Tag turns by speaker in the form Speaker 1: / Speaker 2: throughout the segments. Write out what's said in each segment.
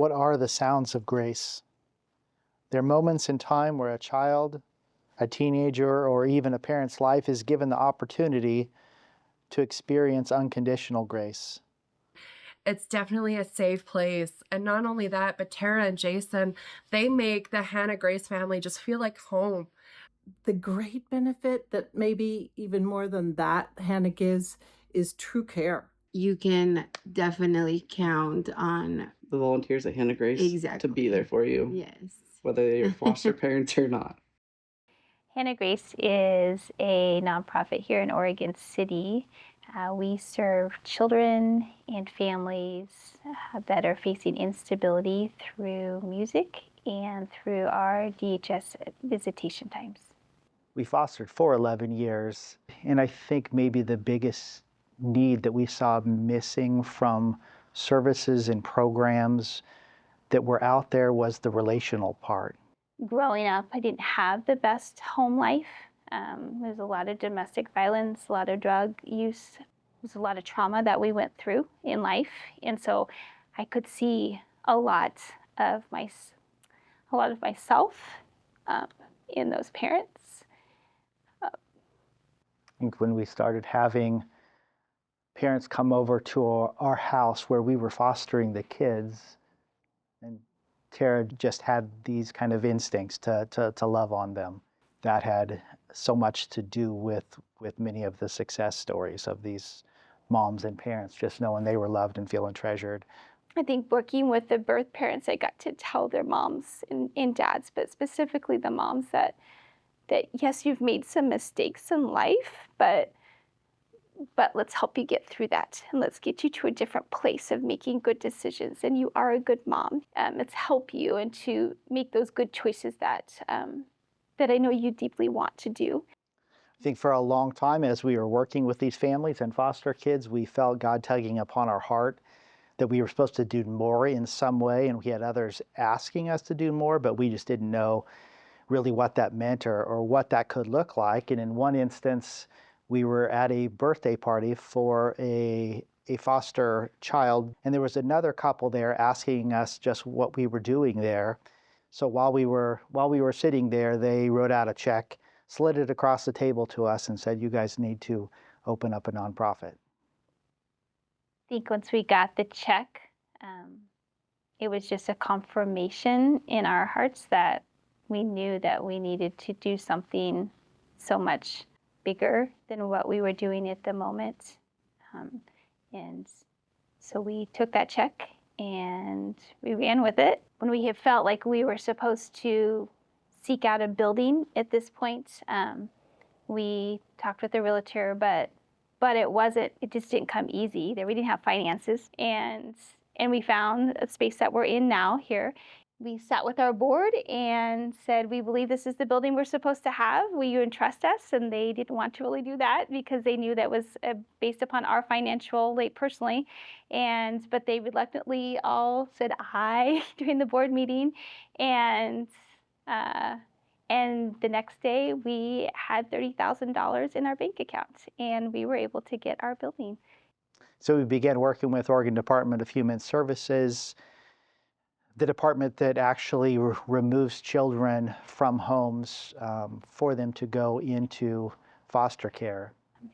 Speaker 1: What are the sounds of grace? There are moments in time where a child, a teenager, or even a parent's life is given the opportunity to experience unconditional grace.
Speaker 2: It's definitely a safe place. And not only that, but Tara and Jason, they make the Hannah Grace family just feel like home.
Speaker 3: The great benefit that maybe even more than that Hannah gives is true care.
Speaker 4: You can definitely count on
Speaker 5: The volunteers at Hannah Grace to be there for you,
Speaker 4: Yes.
Speaker 5: whether they're your foster parents or not.
Speaker 6: Hannah Grace is a nonprofit here in Oregon City. We serve children and families that are facing instability through music and through our DHS visitation times.
Speaker 1: We fostered for 11 years, and I think maybe the biggest need that we saw missing from services and programs that were out there was the relational part.
Speaker 6: Growing up, I didn't have the best home life. There's a lot of domestic violence, a lot of drug use. There's a lot of trauma that we went through in life, and so I could see a lot of myself in those parents.
Speaker 1: I think when we started having parents come over to our house where we were fostering the kids, and Tara just had these kind of instincts to love on them. That had so much to do with many of the success stories of these moms and parents, just knowing they were loved and feeling treasured.
Speaker 6: I think working with the birth parents, I got to tell their moms and dads, but specifically the moms, that yes, you've made some mistakes in life, but let's help you get through that, and let's get you to a different place of making good decisions. And you are a good mom. Let's help you and to make those good choices that I know you deeply want to do.
Speaker 1: I think for a long time, as we were working with these families and foster kids, we felt God tugging upon our heart that we were supposed to do more in some way, and we had others asking us to do more, but we just didn't know really what that meant or what that could look like. And in one instance, we were at a birthday party for a foster child, and there was another couple there asking us just what we were doing there. So while we were sitting there, they wrote out a check, slid it across the table to us, and said, "You guys need to open up a nonprofit."
Speaker 6: I think once we got the check, it was just a confirmation in our hearts that we knew that we needed to do something so much bigger than what we were doing at the moment. And so we took that check and we ran with it. When we had felt like we were supposed to seek out a building at this point, we talked with the realtor, but it just didn't come easy either. We didn't have finances, and we found a space that we're in now here. We sat with our board and said, we believe this is the building we're supposed to have. Will you entrust us? And they didn't want to really do that because they knew that was based upon our financial weight personally. But they reluctantly all said aye during the board meeting. And the next day we had $30,000 in our bank account, and we were able to get our building.
Speaker 1: So we began working with Oregon Department of Human Services, the department that actually removes children from homes for them to go into foster care.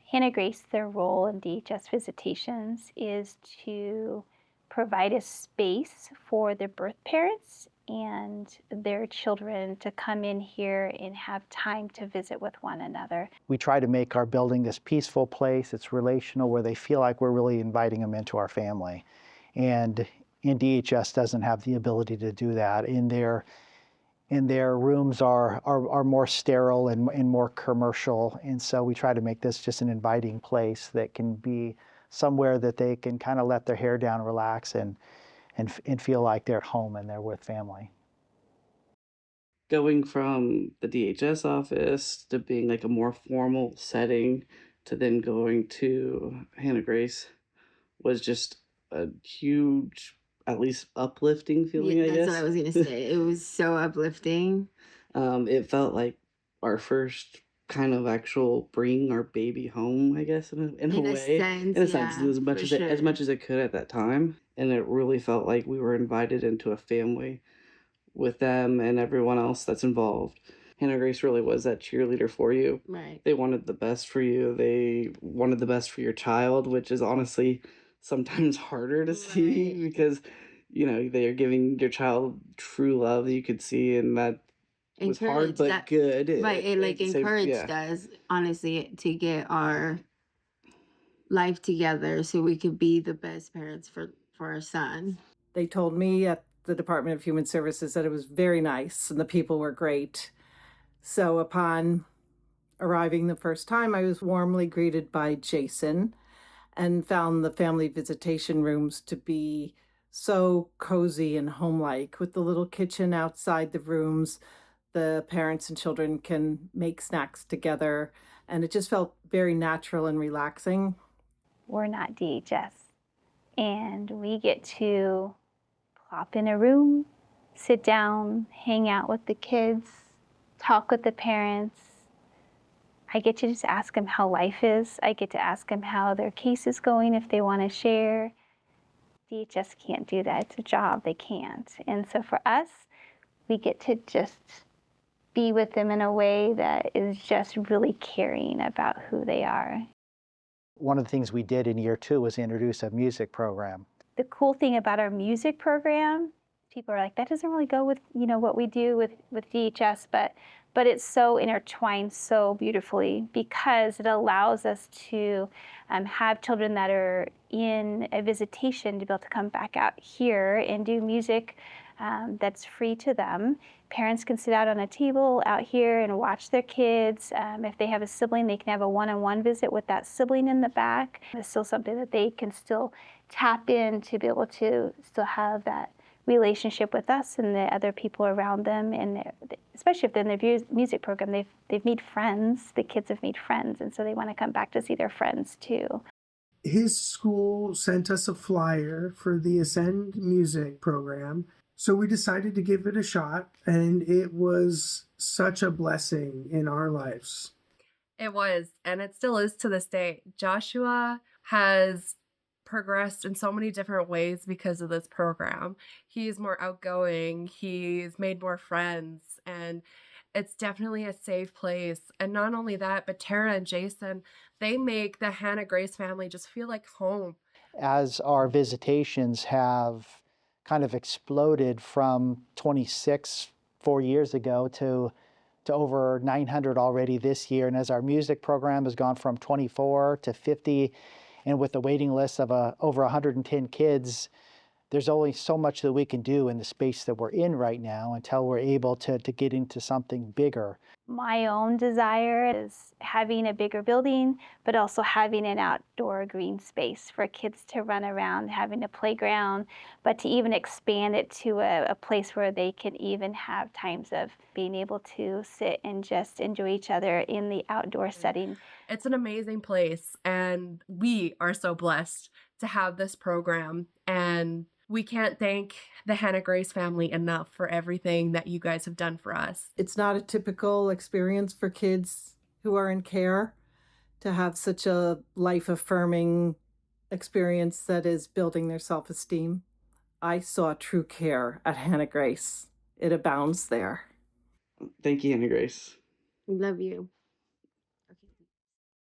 Speaker 6: Hannah Grace, their role in DHS visitations is to provide a space for the birth parents and their children to come in here and have time to visit with one another.
Speaker 1: We try to make our building this peaceful place. It's relational, where they feel like we're really inviting them into our family. And DHS doesn't have the ability to do that. In their rooms are more sterile and more commercial, and so we try to make this just an inviting place that can be somewhere that they can kind of let their hair down, relax, and feel like they're at home and they're with family.
Speaker 5: Going from the DHS office to being like a more formal setting to then going to Hannah Grace was just a huge, at least uplifting feeling, I guess.
Speaker 4: That's what I was going to say. It was so uplifting.
Speaker 5: It felt like our first kind of actual bringing our baby home, I guess, in a way.
Speaker 4: Sense,
Speaker 5: In a sense, as much as
Speaker 4: sure.
Speaker 5: as much as it could at that time. and it really felt like we were invited into a family with them and everyone else that's involved. Hannah Grace really was that cheerleader for you.
Speaker 4: Right.
Speaker 5: They wanted the best for you. They wanted the best for your child, which is honestly sometimes harder to see
Speaker 4: Right.
Speaker 5: because, they are giving your child true love you could see, and that was hard
Speaker 4: Encouraged
Speaker 5: but
Speaker 4: that,
Speaker 5: good
Speaker 4: right. It
Speaker 5: at
Speaker 4: like
Speaker 5: the same,
Speaker 4: encouraged
Speaker 5: yeah.
Speaker 4: us, honestly, to get our life together so we could be the best parents for our son.
Speaker 3: They told me at the Department of Human Services that it was very nice and the people were great. So upon arriving the first time, I was warmly greeted by Jason and found the family visitation rooms to be so cozy and homelike with the little kitchen outside the rooms. The parents and children can make snacks together, and it just felt very natural and relaxing.
Speaker 6: We're not DHS, and we get to plop in a room, sit down, hang out with the kids, talk with the parents. I get to just ask them how life is. I get to ask them how their case is going if they want to share. DHS can't do that. It's a job. They can't. And so for us, we get to just be with them in a way that is just really caring about who they are.
Speaker 1: One of the things we did in year 2 was introduce a music program.
Speaker 6: The cool thing about our music program, people are like, that doesn't really go with what we do with DHS, but it's so intertwined so beautifully because it allows us to have children that are in a visitation to be able to come back out here and do music that's free to them. Parents can sit out on a table out here and watch their kids. If they have a sibling, they can have a one-on-one visit with that sibling in the back. It's still something that they can still tap in to be able to still have that relationship with us and the other people around them, and especially if they're in their music program, they've made friends. The kids have made friends, and so they want to come back to see their friends too.
Speaker 7: His school sent us a flyer for the Ascend music program, so we decided to give it a shot, and it was such a blessing in our lives.
Speaker 2: It was, and it still is to this day. Joshua has progressed in so many different ways because of this program. He's more outgoing, he's made more friends, and it's definitely a safe place. And not only that, but Tara and Jason, they make the Hannah Grace family just feel like home.
Speaker 1: As our visitations have kind of exploded from 26 4 years ago to over 900 already this year, and as our music program has gone from 24 to 50, and with the waiting list of over 110 kids, there's only so much that we can do in the space that we're in right now until we're able to get into something bigger.
Speaker 6: My own desire is having a bigger building, but also having an outdoor green space for kids to run around, having a playground, but to even expand it to a place where they can even have times of being able to sit and just enjoy each other in the outdoor setting.
Speaker 2: It's an amazing place, and we are so blessed to have this program, and we can't thank the Hannah Grace family enough for everything that you guys have done for us.
Speaker 3: It's not a typical experience for kids who are in care to have such a life-affirming experience that is building their self-esteem. I saw true care at Hannah Grace. It abounds there.
Speaker 5: Thank you, Hannah Grace.
Speaker 4: We love you.